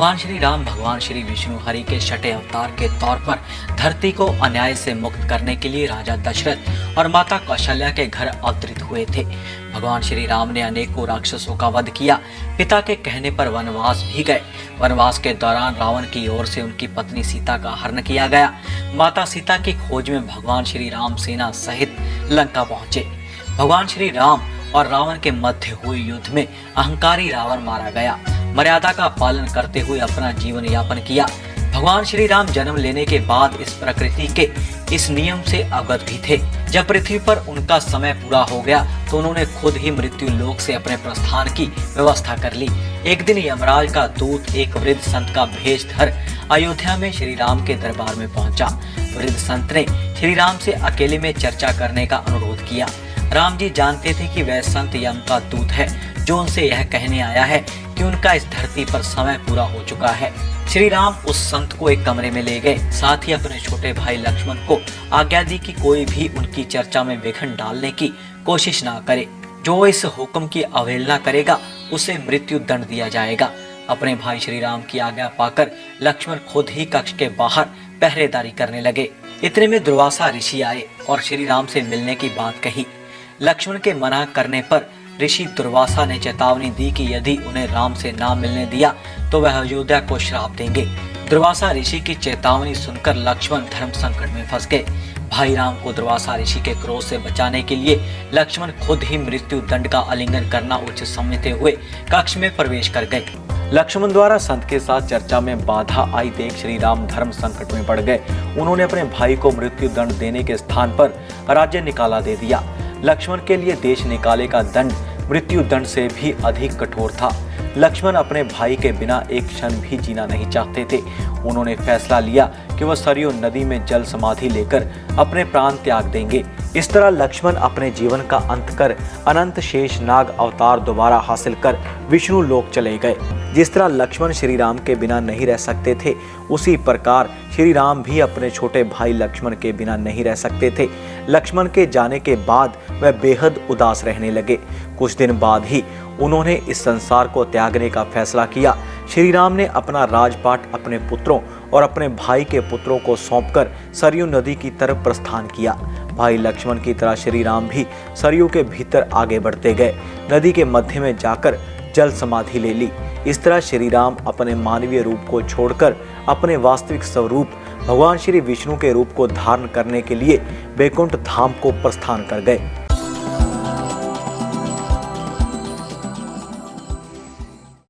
भगवान श्री राम भगवान श्री विष्णु हरि के छठे अवतार के तौर पर धरती को अन्याय से मुक्त करने के लिए राजा दशरथ और माता कौशल्या के घर अवतरित हुए थे। भगवान श्री राम ने अनेकों राक्षसों का वध किया, पिता के कहने पर वनवास भी गए। वनवास के दौरान रावण की ओर से उनकी पत्नी सीता का हरण किया गया। माता सीता की खोज में भगवान श्री राम सेना सहित लंका पहुंचे। भगवान श्री राम और रावण के मध्य हुए युद्ध में अहंकारी रावण मारा गया। मर्यादा का पालन करते हुए अपना जीवन यापन किया। भगवान श्री राम जन्म लेने के बाद इस प्रकृति के इस नियम से अवगत भी थे। जब पृथ्वी पर उनका समय पूरा हो गया तो उन्होंने खुद ही मृत्यु लोक से अपने प्रस्थान की व्यवस्था कर ली। एक दिन यमराज का दूत एक वृद्ध संत का भेष धर अयोध्या में श्री राम के दरबार में पहुंचा। वृद्ध संत ने श्री राम से अकेले में चर्चा करने का अनुरोध किया। राम जी जानते थे कि वह संत यम का दूत है, जो उनसे यह कहने आया है कि उनका इस धरती पर समय पूरा हो चुका है। श्री राम उस संत को एक कमरे में ले गए, साथ ही अपने छोटे भाई लक्ष्मण को आज्ञा दी कि कोई भी उनकी चर्चा में विघ्न डालने की कोशिश ना करे। जो इस हुक्म की अवहेलना करेगा उसे मृत्यु दंड दिया जाएगा। अपने भाई श्री राम की आज्ञा पाकर लक्ष्मण खुद ही कक्ष के बाहर पहरेदारी करने लगे। इतने में दुर्वासा ऋषि आए और श्री राम से मिलने की बात कही। लक्ष्मण के मना करने पर ऋषि दुर्वासा ने चेतावनी दी कि यदि उन्हें राम से ना मिलने दिया तो वह अयोध्या को श्राप देंगे। दुर्वासा ऋषि की चेतावनी सुनकर लक्ष्मण धर्म संकट में फंस गए। भाई राम को दुर्वासा ऋषि के क्रोध से बचाने के लिए लक्ष्मण खुद ही मृत्यु दंड का आलिंगन करना उचित समझते हुए कक्ष में प्रवेश कर गए। लक्ष्मण द्वारा संत के साथ चर्चा में बाधा आई देख श्री राम धर्म संकट में पड़ गए। उन्होंने अपने भाई को मृत्यु दंड देने के स्थान पर राज्य निकाला दे दिया। लक्ष्मण के लिए देश निकाले का दंड मृत्यु दंड से भी अधिक कठोर था। लक्ष्मण अपने भाई के बिना एक क्षण भी जीना नहीं चाहते थे। उन्होंने फैसला लिया कि वह सरयू नदी में जल समाधि लेकर अपने प्राण त्याग देंगे। इस तरह लक्ष्मण अपने जीवन का अंत कर अनंत शेष नाग अवतार दोबारा हासिल कर विष्णु लोक चले गए। जिस तरह लक्ष्मण श्री राम के बिना नहीं रह सकते थे, उसी प्रकार श्री राम भी अपने छोटे भाई लक्ष्मण के बिना नहीं रह सकते थे। लक्ष्मण के जाने के बाद वह बेहद उदास रहने लगे। कुछ दिन बाद ही उन्होंने इस संसार को त्यागने का फैसला किया। श्री राम ने अपना राजपाट अपने पुत्रों और अपने भाई के पुत्रों को सौंपकर सरयू नदी की तरफ प्रस्थान किया। भाई लक्ष्मण की तरह श्री राम भी सरयू के भीतर आगे बढ़ते गए। नदी के मध्य में जाकर जल समाधि ले ली। इस तरह श्री राम अपने मानवीय रूप को छोड़कर अपने वास्तविक स्वरूप भगवान श्री विष्णु के रूप को धारण करने के लिए वैकुंठ धाम को प्रस्थान कर गए।